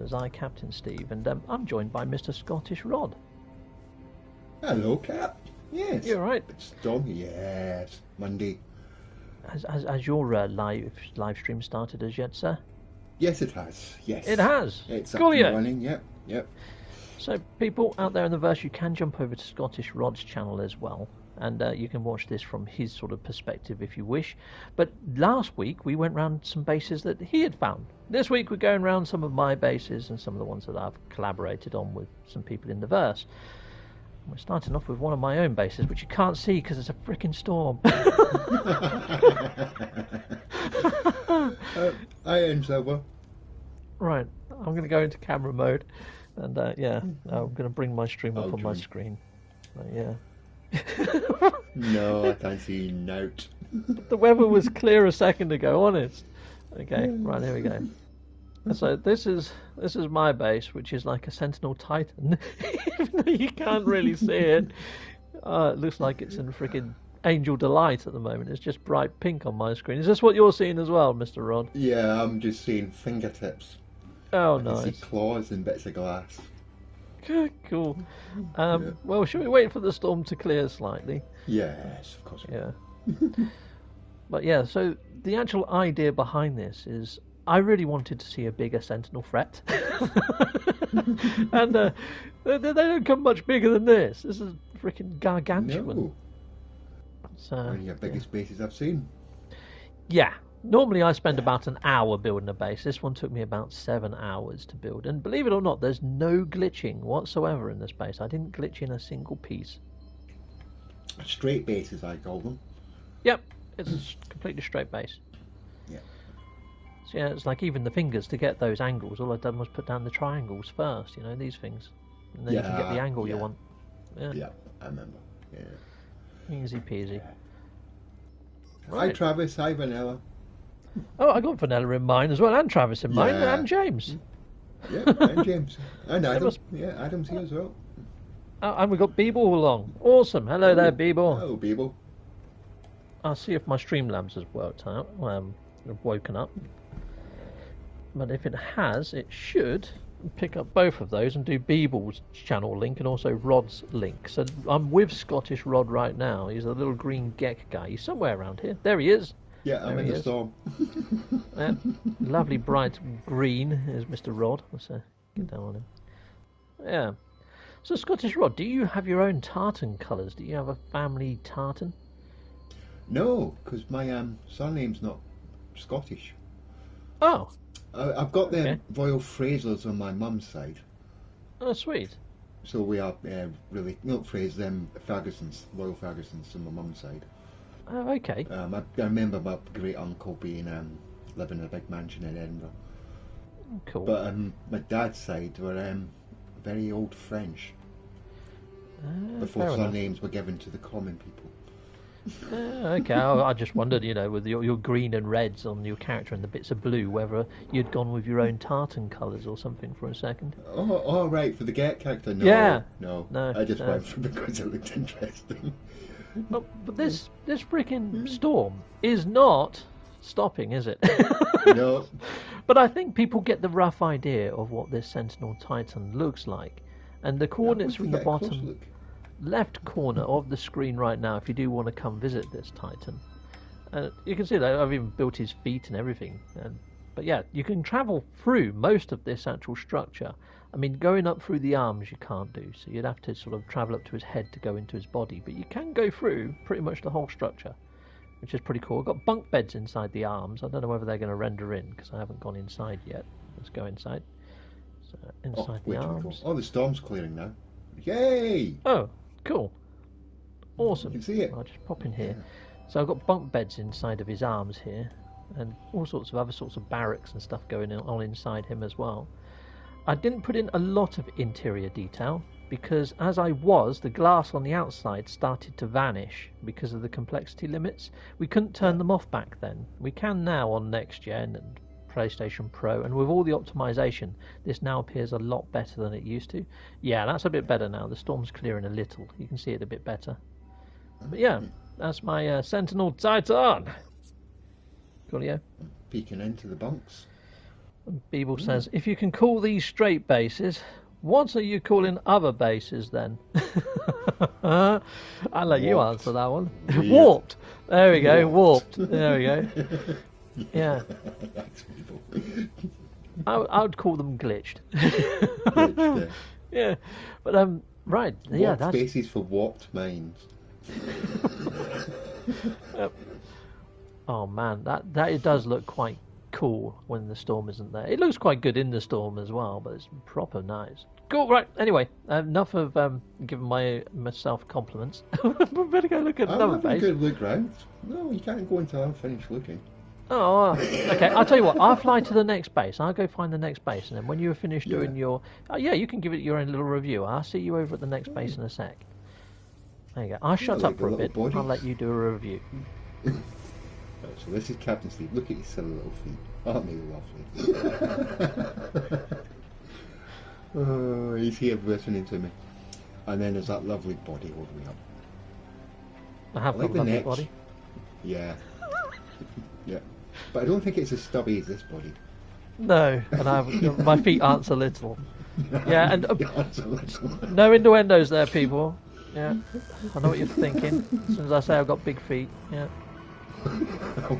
As I, Captain Steve, and I'm joined by Mr. Scottish Rod. Hello, Cap. Yes. You alright? It's done. Yes. Monday. Has your live stream started as yet, sir? Yes, it has. Yes. It has. It's Cool, up and yeah. running. Yep. Yep. So, people out there in the verse, you can jump over to Scottish Rod's channel as well, and you can watch this from his sort of perspective if you wish. But last week we went round some bases that he had found. This week we're going round some of my bases and some of the ones that I've collaborated on with some people in the verse. We're starting off with one of my own bases, which you can't see because it's a freaking storm. Iron silver. Right, I'm going to go into camera mode, and yeah, I'm going to bring my stream up on my screen. Yeah. No, I can't see note. The weather was clear a second ago, honest. Okay, right, here we go. So this is my base, which is like a Sentinel Titan, even though you can't really see it. It looks like it's in freaking Angel Delight at the moment. It's just bright pink on my screen. Is this what you're seeing as well, Mr. Rod? Yeah, I'm just seeing fingertips. Oh, I nice. can see claws and bits of glass. Cool. Yeah. Well, should we wait for the storm to clear slightly? Yes, of course. Yeah. But yeah, so the actual idea behind this is I really wanted to see a bigger Sentinel threat. And they don't come much bigger than this. This is freaking gargantuan. No. So, One of your biggest bases I've seen. yeah. Normally I spend about an hour building a base. This one took me about 7 hours to build. And believe it or not, there's no glitching whatsoever in this base. I didn't glitch in a single piece. Straight bases, I call them. Yep, it's a completely straight base. Yeah. So yeah, it's like even the fingers to get those angles. All I've done was put down the triangles first, you know, these things. And then you can get the angle you want. Yeah. Yeah, I remember. Yeah. Easy peasy. Yeah. Right. Hi, Travis. Hi, Vanilla. Oh, I got Vanilla in mine as well, and Travis in mine, Yeah. and James. Yeah, and James. And Adam. must- Yeah, Adam's here as well. Oh, and we've got Beeble along. Awesome. Hello there, Beeble. Hello, Beeble. I'll see if my Streamlabs has worked out. I've woken up. But if it has, it should pick up both of those and do Beeble's channel link and also Rod's link. So I'm with Scottish Rod right now. He's a little green Gek guy. He's somewhere around here. There he is. Yeah, I'm There in he the is. storm. Lovely bright green is Mr. Rod. Let's get down on him. Yeah. So Scottish Rod, do you have your own tartan colours? Do you have a family tartan? No, because my surname's not Scottish. Oh. I've got the Okay. Royal Frasers on my mum's side. Oh, sweet. So we are really, not Frasers, Ferguson's, Royal Ferguson's on my mum's side. Oh, okay. I remember my great uncle being living in a big mansion in Edinburgh. Cool. But my dad's side were very old French, before fair enough. surnames were given to the common people. Okay, I just wondered, you know, with your green and reds on your character and the bits of blue, whether you'd gone with your own tartan colours or something for a second. Oh, right, for the Get character? No, Yeah. no, No, I just no. went for because it looked interesting. But this freaking storm is not stopping, is it? No. But I think people get the rough idea of what this Sentinel Titan looks like. And the coordinates from the Get a close bottom look. left corner of the screen right now, if you do want to come visit this Titan. You can see that I've even built his feet and everything. But yeah, you can travel through most of this actual structure. I mean, going up through the arms you can't do, so you'd have to sort of travel up to his head to go into his body. But you can go through pretty much the whole structure, which is pretty cool. I've got bunk beds inside the arms. I don't know whether they're going to render in, because I haven't gone inside yet. Let's go inside. So inside the arms. Oh, the storm's clearing now. Yay! Oh, cool. Awesome. You can see it. I'll just pop in here. So I've got bunk beds inside of his arms here, and all sorts of other sorts of barracks and stuff going on inside him as well. I didn't put in a lot of interior detail because as the glass on the outside started to vanish because of the complexity limits. We couldn't turn them off back then. We can now on next gen and PlayStation Pro, and with all the optimization, this now appears a lot better than it used to. Yeah, that's a bit better now. The storm's clearing a little. You can see it a bit better. But yeah, that's my Sentinel Titan. Coolio. Peeking into the bunks. Beeble says, if you can call these straight bases, what are you calling other bases then? I'll let you answer that one. Yeah. Warped. There we go. Warped. There we go. Yeah. I would call them glitched. Glitched, yeah. But right. Yeah. Warped That's bases for warped minds. Oh man, that it does look quite cool when the storm isn't there. It looks quite good in the storm as well, but it's proper nice. Cool, right. Anyway, enough of giving myself compliments. We better go look at another base. I'm having a good look round. No, you can't go until I'm finished looking. Oh, okay. I'll tell you what. I'll fly to the next base. I'll go find the next base, and then when you're finished doing your, you can give it your own little review. I'll see you over at the next base in a sec. There you go. I'll shut up for a bit. Bodies. I'll let you do a review. Right, so this is Captain Steve. Look at his silly little feet. Aren't they lovely? Oh, he's here listening to me. And then there's that lovely body all the way up. I have got a lovely body. Yeah. Yeah. But I don't think it's as stubby as this body. No, and my feet aren't so little. Yeah, and no innuendos there, people. Yeah, I know what you're thinking. As soon as I say I've got big feet, yeah.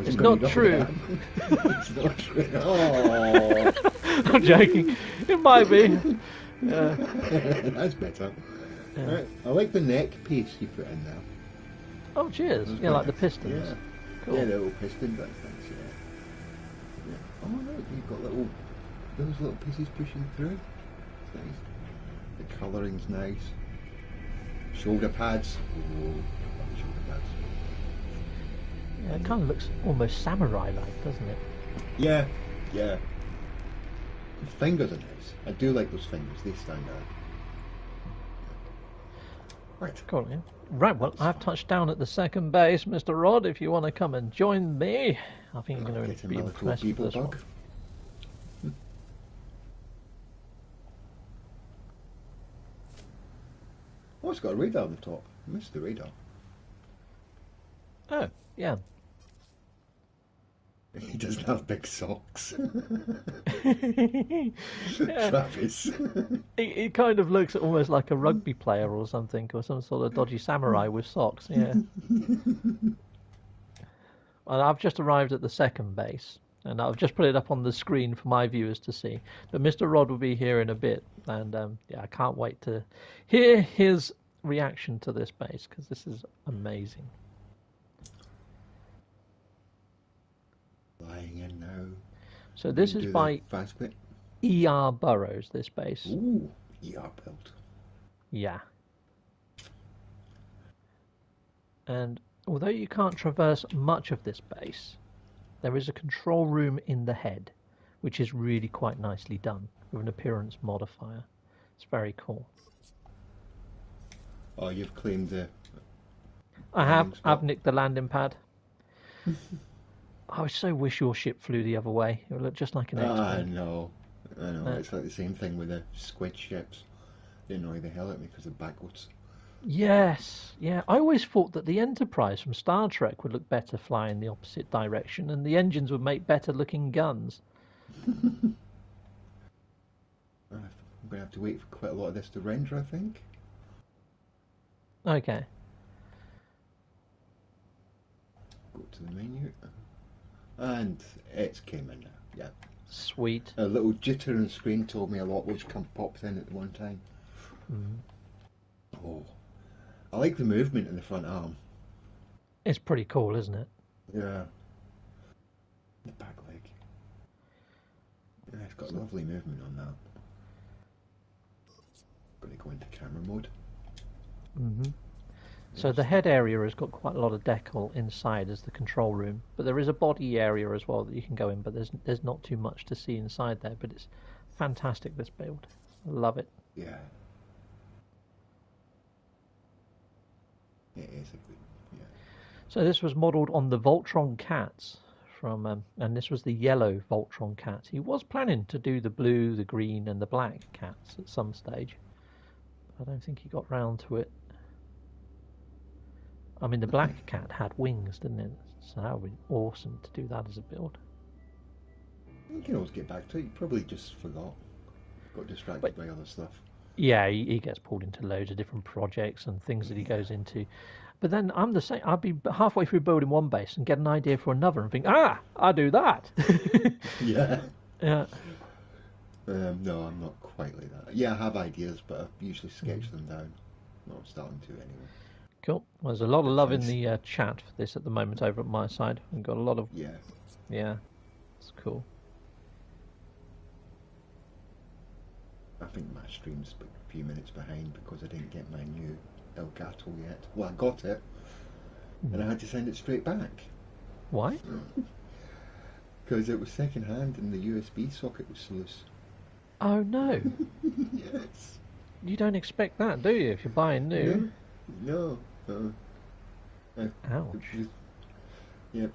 It's not true. It's not true. Oh. I'm joking. It might be. Yeah. That's better. Yeah. Right. I like the neck piece you put in there. Oh, cheers. Yeah, like the pistons. Yeah. Cool. Yeah, the little piston bit things, yeah. Oh, look, you've got those little pieces pushing through. It's nice. The colouring's nice. Shoulder pads. Oh, love the shoulder pads. Yeah, it kind of looks almost samurai-like, doesn't it? Yeah, yeah. The fingers are nice. I do like those fingers. They stand out. Right. Cool, yeah. Right, well, I've touched down at the second base, Mr. Rod. If you want to come and join me, I think you're going to be impressed with this one. Oh, it's got a radar on the top. I missed the radar. Oh, yeah. He doesn't have big socks. Yeah. Travis. He kind of looks almost like a rugby player or something, or some sort of dodgy samurai with socks, yeah. And I've just arrived at the second base, and I've just put it up on the screen for my viewers to see. But Mr. Rod will be here in a bit, and yeah, I can't wait to hear his reaction to this base, because this is amazing. Lying in now. So this is by fast bit. ER Burrows, this base. Ooh, ER build. Yeah. And although you can't traverse much of this base, there is a control room in the head, which is really quite nicely done, with an appearance modifier. It's very cool. Oh, you've claimed the... I have. I've nicked the landing pad. I so wish your ship flew the other way. It would look just like an X-wing. I know. It's like the same thing with the squid ships. They annoy the hell out of me because they're backwards. Yes, yeah. I always thought that the Enterprise from Star Trek would look better flying the opposite direction, and the engines would make better looking guns. I'm going to have to wait for quite a lot of this to render, I think. Okay. Go to the menu. And it's came in now, yeah. Sweet. A little jitter on the screen told me a lot which popped in at one time. Oh, I like the movement in the front arm. It's pretty cool, isn't it? Yeah. The back leg. Yeah, it's got lovely movement on that. Going to go into camera mode. So the head area has got quite a lot of decal inside as the control room, but there is a body area as well that you can go in, but there's not too much to see inside there, but it's fantastic, this build. I love it. Yeah. It is a good, yeah. So this was modelled on the Voltron cats from, and this was the yellow Voltron cat. He was planning to do the blue, the green and the black cats at some stage. I don't think he got round to it. I mean, the black cat had wings, didn't it? So that would be awesome to do that as a build. You can always get back to it. You probably just forgot. Got distracted by other stuff. Yeah, he gets pulled into loads of different projects and things that he goes into. But then I'm the same. I'll be halfway through building one base and get an idea for another and think, I do that. Yeah. Yeah. No, I'm not quite like that. Yeah, I have ideas, but I usually sketch them down. Not starting to anyway. Cool. Well, there's a lot of love in the chat for this at the moment over at my side. We've got a lot of... Yeah. It's cool. I think my stream's a few minutes behind because I didn't get my new Elgato yet. Well, I got it, and I had to send it straight back. Why? Because it was second hand and the USB socket was loose. Oh no. Yes. You don't expect that, do you, if you're buying new? No. Ouch. Yeah,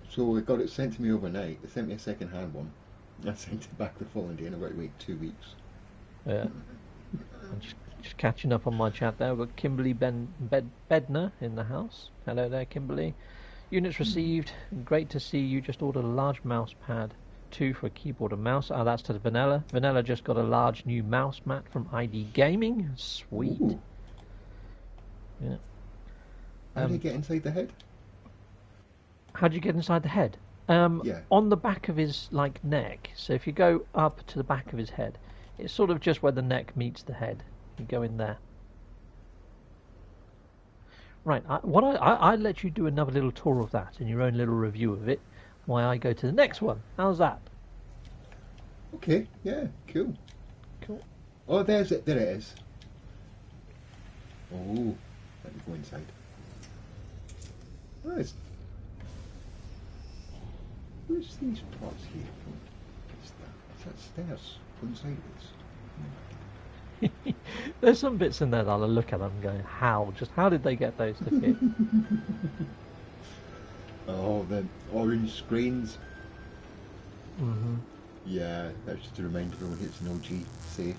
so I got it sent to me overnight. They sent me a second hand one. I sent it back the following day and I got to wait 2 weeks. Yeah. I'm just catching up on my chat there. We've got Kimberly Bedner in the house. Hello there, Kimberly. Units received. Great to see you. Just ordered a large mouse pad. 2 for a keyboard and mouse. Oh, that's to the Vanilla. Vanilla just got a large new mouse mat from ID Gaming. Sweet. Ooh. Yeah. How do you get inside the head? How do you get inside the head? Yeah. On the back of his neck. So if you go up to the back of his head, it's sort of just where the neck meets the head. You go in there. Right. I let you do another little tour of that and your own little review of it. While I go to the next one. How's that? Okay. Yeah. Cool. Cool. Oh, there's it. There it is. Oh, let me go inside. Where's these parts here from? Is that stairs from sideways? There's some bits in there that I'll look at them and go, how did they get those to fit? Oh, the orange screens. Mm-hmm. Yeah, that's just a reminder when it's an OG save.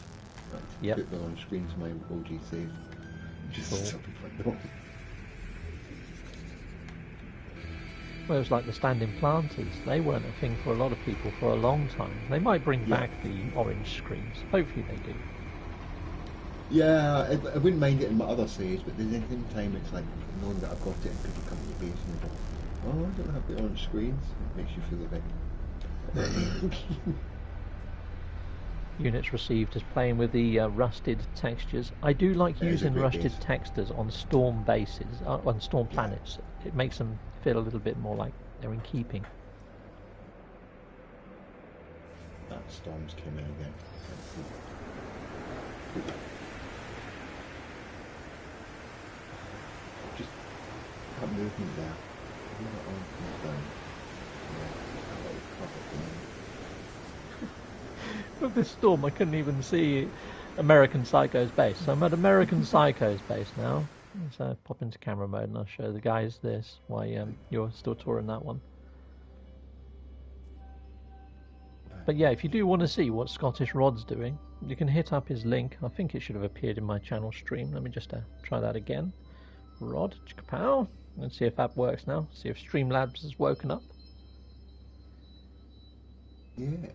Yep. Put the orange screens in my OG save. Just Cool. stop it like that. Well, it was like the standing planters. They weren't a thing for a lot of people for a long time. They might bring back the orange screens. Hopefully they do. Yeah, I wouldn't mind it in my other saves, but there's anything time it's like knowing that I've got it and people come to the base and they go, oh, I don't have the orange screens. It makes you feel a bit... Units received is playing with the rusted textures. I do like That is a using great rusted base. textures on storm bases, on storm planets. It makes them feel a little bit more like they're in keeping. That storms came in again. Just that movement there. When that arm comes down, that little cover down. With this storm, I couldn't even see American Psycho's base. So I'm at American Psycho's base now. So pop into camera mode and I'll show the guys this while you're still touring that one. But yeah, if you do want to see what Scottish Rod's doing, you can hit up his link. I think it should have appeared in my channel stream. Let me just try that again. Rod, chickapow. Let's see if that works now. See if Streamlabs has woken up. Yes.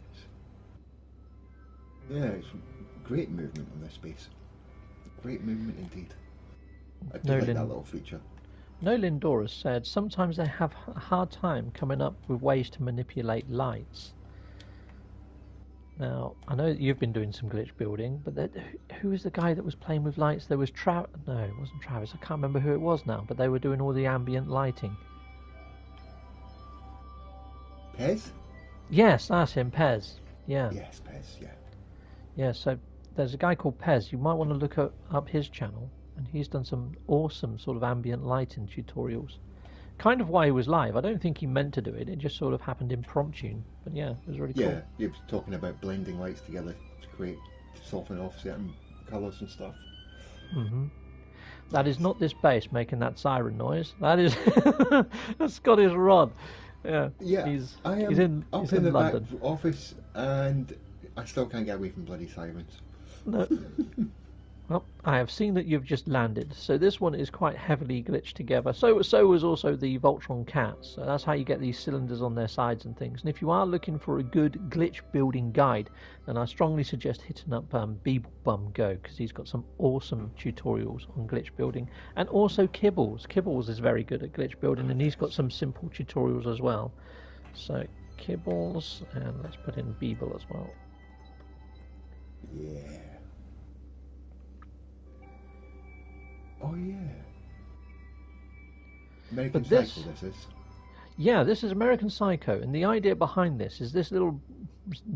Yeah, it's great movement on this base. Great movement indeed. I do like that little feature. No Lindorus said, sometimes they have a hard time coming up with ways to manipulate lights. Now, I know that you've been doing some glitch building, but who was the guy that was playing with lights? There was no, it wasn't Travis. I can't remember who it was now, but they were doing all the ambient lighting. Pez? Yes, that's him, Pez. Yeah. Yes, Pez, yeah. Yeah, so there's a guy called Pez. You might want to look up his channel, and he's done some awesome sort of ambient lighting tutorials. Kind of why he was live. I don't think he meant to do it. It just sort of happened impromptu. But yeah, it was really cool. Yeah, he was talking about blending lights together to soften off certain colours and stuff. Mm-hmm. That is not this base making that siren noise. That is that's Scottish Rod. Yeah, Yeah, he's in the London. back office and I still can't get away from bloody sirens. No. Well, I have seen that you've just landed, so this one is quite heavily glitched together. So was also the Voltron cats. So that's how you get these cylinders on their sides and things. And if you are looking for a good glitch building guide, then I strongly suggest hitting up Beeblebum Go, because he's got some awesome tutorials on glitch building. And also Kibbles. Kibbles is very good at glitch building, and he's got some simple tutorials as well. So Kibbles, and let's put in Beeble as well. Yeah. Oh yeah. American Psycho, this is. Yeah, this is American Psycho, and the idea behind this is this little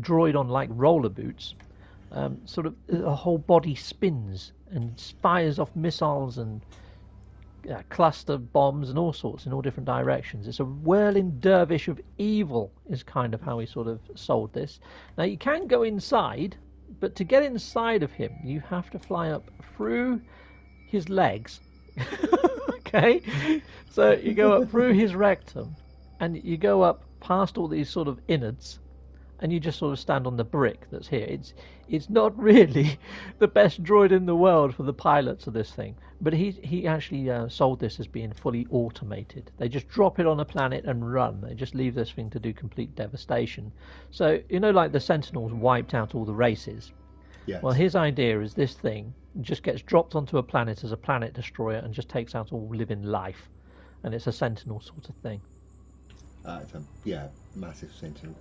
droid on like roller boots, sort of a whole body spins and fires off missiles and cluster bombs and all sorts in all different directions. It's a whirling dervish of evil is kind of how he sort of sold this. Now you can go inside, but to get inside of him, you have to fly up through his legs. Okay, so you go up through his rectum, and you go up past all these sort of innards, and you just sort of stand on the brick that's here. It's not really the best droid in the world for the pilots of this thing, but he actually sold this as being fully automated. They just drop it on a planet and run. They just leave this thing to do complete devastation. So you know, like the Sentinels wiped out all the races. Yes. Well, his idea is this thing just gets dropped onto a planet as a planet destroyer and just takes out all living life, and it's a Sentinel sort of thing. It's a massive Sentinel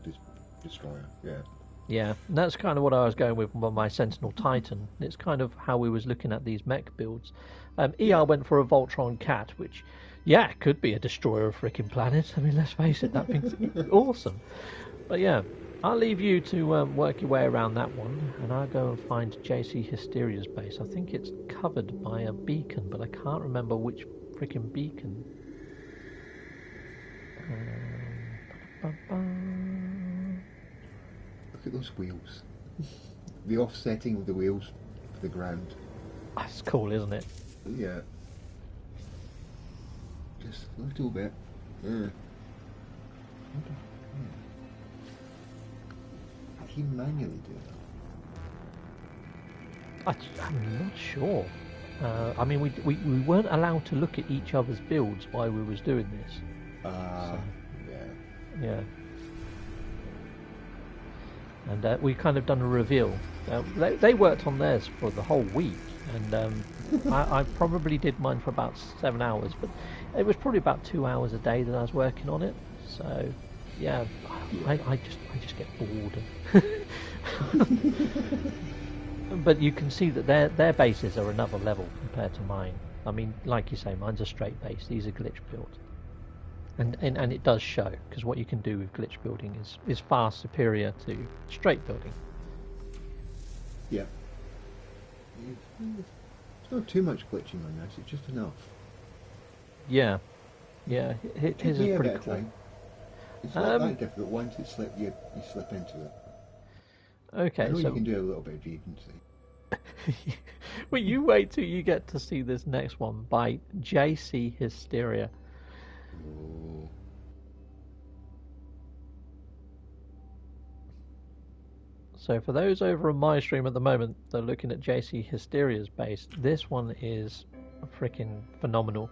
destroyer. Yeah. Yeah, and that's kind of what I was going with my Sentinel Titan. It's kind of how we was looking at these mech builds. ER went for a Voltron cat, which, could be a destroyer of freaking planets. I mean, let's face it, that thing's awesome. But yeah, I'll leave you to work your way around that one, and I'll go and find JC Hysteria's base. I think it's covered by a beacon, but I can't remember which freaking beacon. Look at those wheels. The offsetting of the wheels to the ground. That's cool, isn't it? Yeah. Just a little bit. Yeah. Did he manually do that? I'm not sure. I mean, we weren't allowed to look at each other's builds while we was doing this. Yeah. And we kind of done a reveal. They worked on theirs for the whole week, and I probably did mine for about 7 hours, but it was probably about 2 hours a day that I was working on it. So yeah, I just get bored. But you can see that their bases are another level compared to mine. I mean, like you say, mine's a straight base. These are glitch built. And it does show, because what you can do with glitch building is far superior to straight building. Yeah. It's not too much glitching on this, it's just enough. Yeah. His is pretty cool. Time. It's not that difficult. Once you slip into it. Okay, I know so you can do a little bit of agency. Well, you wait till you get to see this next one by JC Hysteria. Oh. So for those over on my stream at the moment, they're looking at JC Hysteria's base. This one is freaking phenomenal.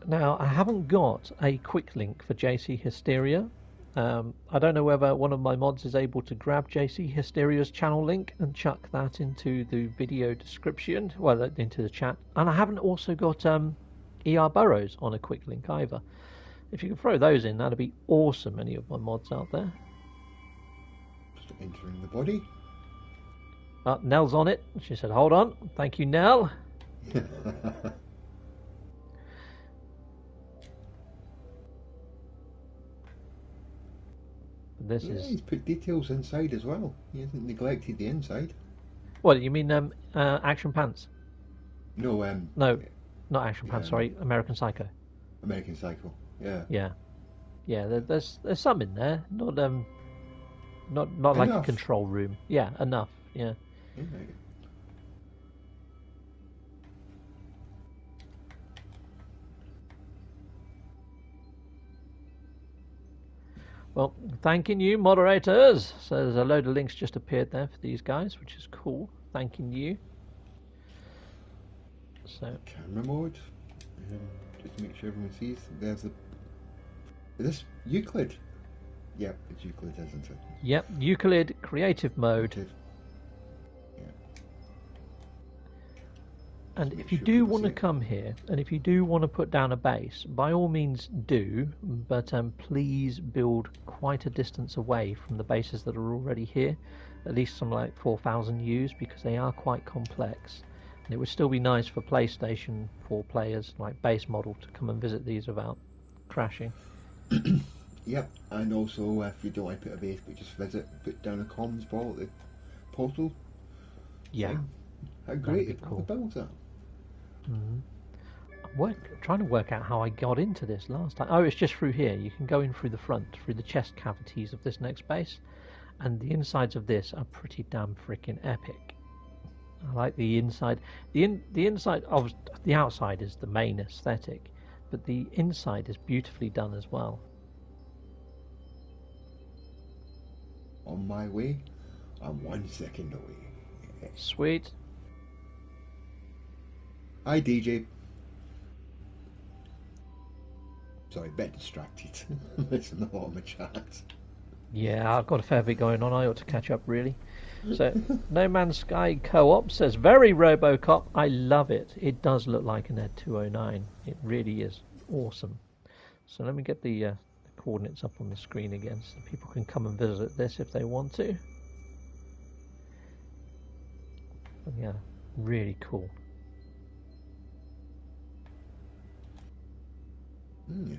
Now, I haven't got a quick link for JC Hysteria. I don't know whether one of my mods is able to grab JC Hysteria's channel link and chuck that into the video description, well, into the chat. And I haven't also got ER Burrows on a quick link either. If you can throw those in, that'd be awesome, any of my mods out there. Just entering the body. Nell's on it. She said, hold on. Thank you, Nell. He's put details inside as well. He hasn't neglected the inside. What, you mean Action Pants? No, no, not Action Pants, sorry, American Psycho. American Psycho, yeah. Yeah, there's some in there, not like a control room. Yeah, enough, yeah. Well, thanking you, moderators. So there's a load of links just appeared there for these guys, which is cool. Thanking you. So camera mode. Just to make sure everyone sees. There's the. Is this Euclid? Yep, it's Euclid, isn't it? Yep, Euclid creative mode. Euclid. Yeah. And Just if make you sure do people want to see it. come here, and if you do want to put down a base, by all means do, but please build quite a distance away from the bases that are already here, at least some like 4,000 U's, because they are quite complex. And it would still be nice for PlayStation 4 players, like base model, to come and visit these without crashing. Yep, and also if you don't want to put a base but just visit, put down a comms ball at the portal. Yeah. How great be if cool. the builds that. I'm trying to work out how I got into this last time. Oh, it's just through here. You can go in through the front, through the chest cavities of this next base, and the insides of this are pretty damn freaking epic. I like the inside. The inside of the outside is the main aesthetic, but the inside is beautifully done as well. On my way, I'm 1 second away. Sweet. Hi DJ. Sorry, a bit distracted. Missing a lot of my chats. Yeah, I've got a fair bit going on. I ought to catch up, really. So, No Man's Sky Co-op says, very Robocop. I love it. It does look like an Ed 209. It really is awesome. So let me get the coordinates up on the screen again so people can come and visit this if they want to. But yeah, really cool. Yeah.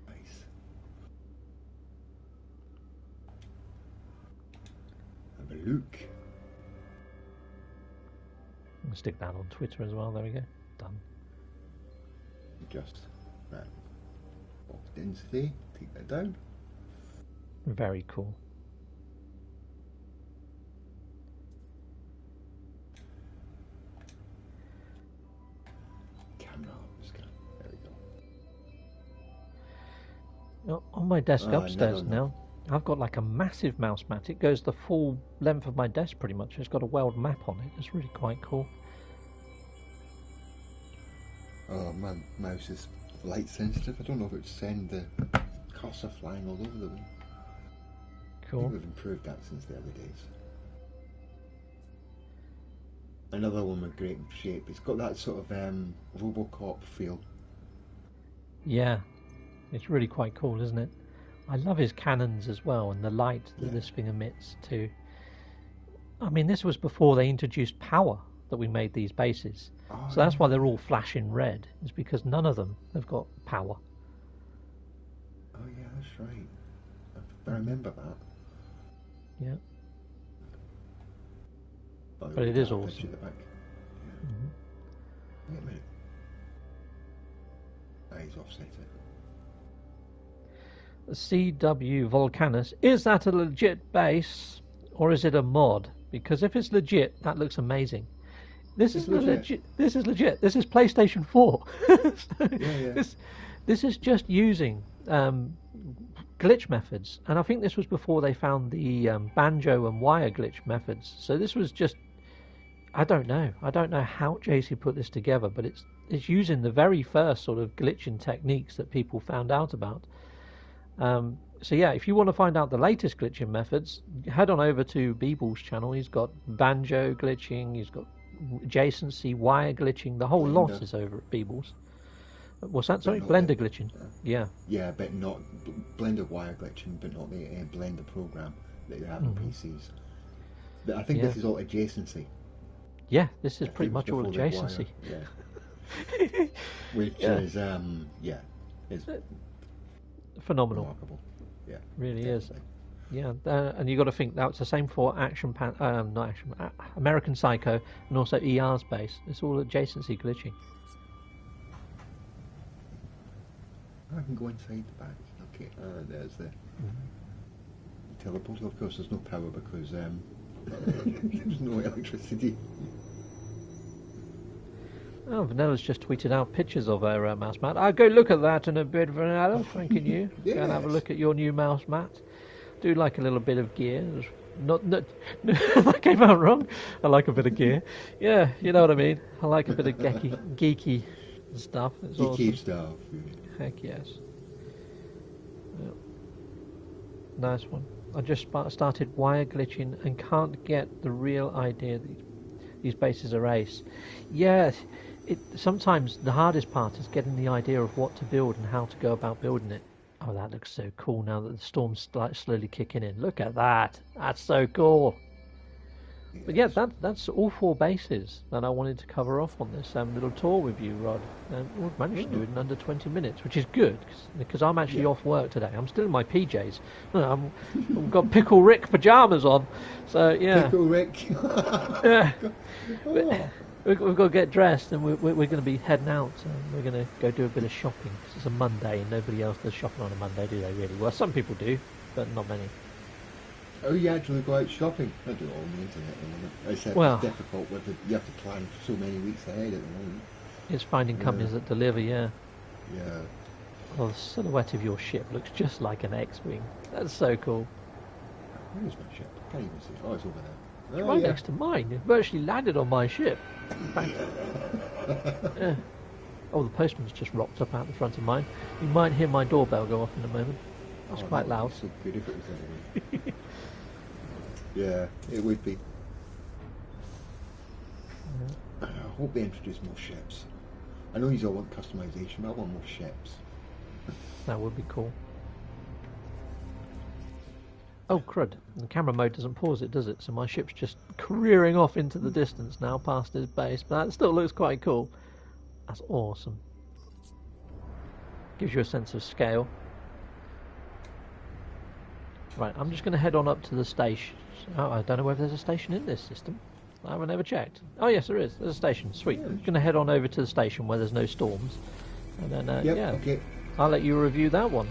Nice. Have a look. I'll stick that on Twitter as well. There we go. Done. Just that. Box density. Take that down. Very cool. Camera scan. There we go. Now, on my desk Oh, upstairs no. now, I've got like a massive mouse mat. It goes the full length of my desk pretty much. It's got a world map on it. It's really quite cool. Oh, my mouse is light sensitive. I don't know if it would send the cursor flying all over the room. I Cool. think we've improved that since the early days. Another one with great shape. It's got that sort of Robocop feel. Yeah, it's really quite cool, isn't it? I love his cannons as well, and the light that this thing emits too. I mean, this was before they introduced power that we made these bases. Oh, So that's why they're all flashing red. It's because none of them have got power. Oh yeah, that's right. I remember that. Yeah. But But it is that awesome. picture at the back. Wait a minute. He's offset it. CW Volcanus, is that a legit base or is it a mod? Because if it's legit, that looks amazing. This is legit. This is legit. This is PlayStation 4. Yeah. This is just using glitch methods, and I think this was before they found the banjo and wire glitch methods. So this was just, I don't know how JC put this together, but it's using the very first sort of glitching techniques that people found out about. So yeah, if you want to find out the latest glitching methods, head on over to Beeblebum Channel. He's got banjo glitching, he's got adjacency, wire glitching, the whole lot is over at Beebles. What's that? Sorry, Blender glitching. Yeah. Yeah, but not Blender wire glitching, but not the Blender program that you have on PCs. But I think this is all adjacency. Yeah, this is pretty much all before the adjacency. wire, yeah. Which is is phenomenal. remarkable. Yeah, Really definitely. is. Yeah, and you got to think that's the same for American Psycho and also ER's base. It's all adjacency glitching. I can go inside the back. Okay, there's the teleporter. Of course, there's no power because there's no electricity. Oh, Vanilla's just tweeted out pictures of her mouse mat. I'll go look at that in a bit, Vanilla. Thanking you. Go and have a Yes. look at your new mouse mat. Do like a little bit of gear. Not that came out wrong. I like a bit of gear. Yeah, you know what I mean. I like a bit of geeky stuff. It's Geeky awesome. stuff. Heck yes. Yep. Nice one. I just started wire glitching and can't get the real idea that these bases are ace. Yeah, sometimes the hardest part is getting the idea of what to build and how to go about building it. Oh, that looks so cool now that the storm's slowly kicking in. Look at that. That's so cool. Yes. But yeah, that's all 4 bases that I wanted to cover off on this little tour with you, Rod. We've managed to do it in under 20 minutes, which is good, because I'm actually off work today. I'm still in my PJs. I've got Pickle Rick pyjamas on. So, yeah. Pickle Rick. Yeah. We've got to get dressed, and we're going to be heading out. We're going to go do a bit of shopping, because it's a Monday, and nobody else does shopping on a Monday, do they, really? Well, some people do, but not many. Oh, you actually go out shopping? I do it all on the internet at the moment. Except it's difficult with you have to plan so many weeks ahead at the moment. It's finding companies that deliver, yeah. Yeah. Well, the silhouette of your ship looks just like an X-Wing. That's so cool. Where's my ship? I can't even see it. Oh, it's over there. It's right next to mine. It virtually landed on my ship. In fact, yeah. Oh, the postman's just rocked up out the front of mine. You might hear my doorbell go off in a moment. It's quite loud. So good if it was anyway. Yeah, it would be. I hope they introduce more ships. I know you all want customization, but I want more ships. That would be cool. Oh, crud. The camera mode doesn't pause it, does it? So my ship's just careering off into the distance now past his base, but that still looks quite cool. That's awesome. Gives you a sense of scale. Right, I'm just going to head on up to the station. Oh, I don't know whether there's a station in this system. I haven't ever checked. Oh, yes, there is. There's a station. Sweet. I'm going to head on over to the station where there's no storms. And then, okay. I'll let you review that one.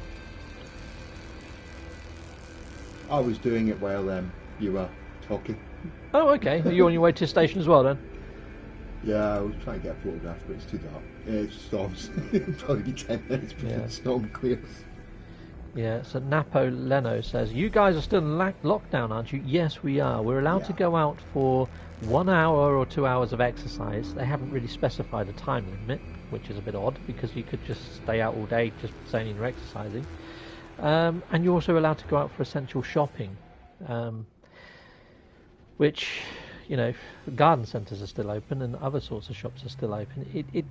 I was doing it while you were talking. Oh, okay. Are you on your way to the station as well, then? Yeah, I was trying to get a photograph, but it's too dark. It storms. It'll probably be 10 minutes before the storm clears. Yeah, so Napo Leno says, you guys are still in lockdown, aren't you? Yes, we are. We're allowed to go out for 1 hour or 2 hours of exercise. They haven't really specified a time limit, which is a bit odd, because you could just stay out all day just saying you're exercising. And you're also allowed to go out for essential shopping, which, you know, garden centres are still open and other sorts of shops are still open. It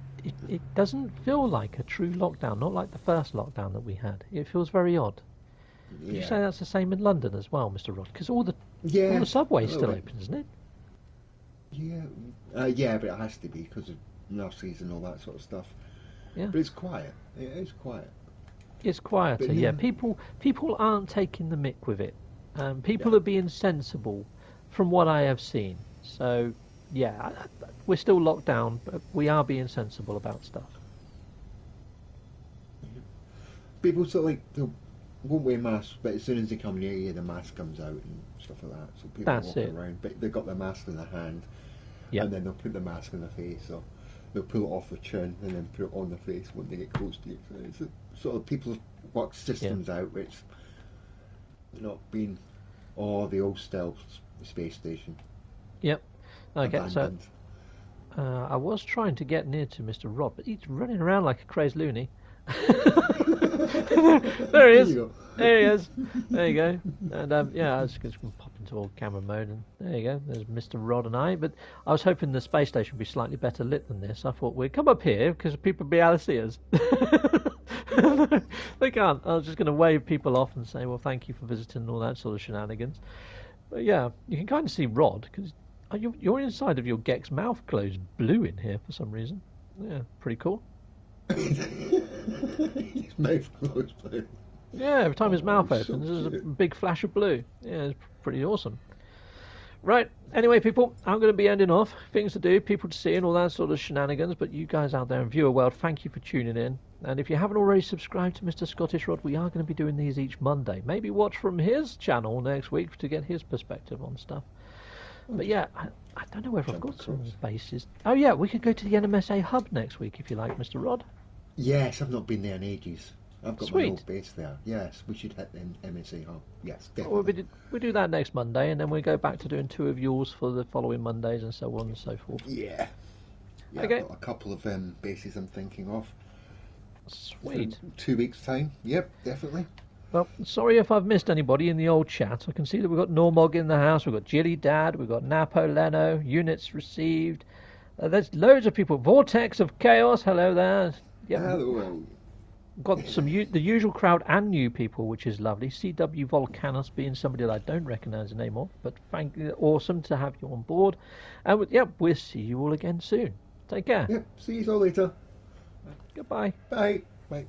doesn't feel like a true lockdown, not like the first lockdown that we had. It feels very odd. Would you say that's the same in London as well, Mr. Rod? Because all the subway's still open, isn't it? Yeah, yeah, but it has to be because of nurseries and all that sort of stuff. Yeah, but it's quiet. It is quiet. It's quieter. But, yeah, people aren't taking the mick with it. People are being sensible, from what I have seen. So, yeah, we're still locked down, but we are being sensible about stuff. People sort of like they won't wear masks, but as soon as they come near you, the mask comes out and stuff like that. So people walk around, but they've got their mask in their hand, and then they'll put the mask on their face, or they'll pull it off their chin and then put it on their face when they get close to you. So it's a, sort of people work systems out, which not being the old style space station. Yep. Okay, abandoned. So I was trying to get near to Mr. Rod, but he's running around like a crazed loony. There he is. There he is. There you go. And yeah, I was just going to pop into all camera mode, and there you go. There's Mr. Rod and I. But I was hoping the space station would be slightly better lit than this. I thought we'd come up here because people would be able to see us. They can't. I was just going to wave people off and say, well, thank you for visiting and all that sort of shenanigans. But yeah, you can kind of see Rod because your inside of your Gex mouth glows blue in here for some reason. Yeah, pretty cool. His mouth glows blue. Yeah, every time his mouth opens, there's a big flash of blue. Yeah, it's pretty awesome. Right, anyway, people, I'm going to be ending off. Things to do, people to see, and all that sort of shenanigans. But you guys out there in viewer world, thank you for tuning in. And if you haven't already subscribed to Mr. Scottish Rod, we are going to be doing these each Monday. Maybe watch from his channel next week to get his perspective on stuff. But yeah, I don't know whether I've got some bases. Oh yeah, we could go to the NMSA hub next week if you like, Mr. Rod. Yes, I've not been there in ages. I've got Sweet. my old base there. Yes, we should hit the MSA hub. Yes, Well, definitely. we do that next Monday, and then we go back to doing 2 of yours for the following Mondays, and so on and so forth. Yeah. Yeah, Okay. I've got a couple of bases I'm thinking of. Sweet. In 2 weeks' time. Yep, definitely. Well, sorry if I've missed anybody in the old chat. I can see that we've got Normog in the house, we've got Jilly Dad, we've got Napo Leno, units received. There's loads of people. Vortex of Chaos, hello there. Yep. Hello. Got some the usual crowd and new people, which is lovely. CW Volcanus being somebody that I don't recognise the name of, but thank you, awesome to have you on board. And we'll see you all again soon. Take care. Yep, see you all later. Goodbye. Bye. Bye.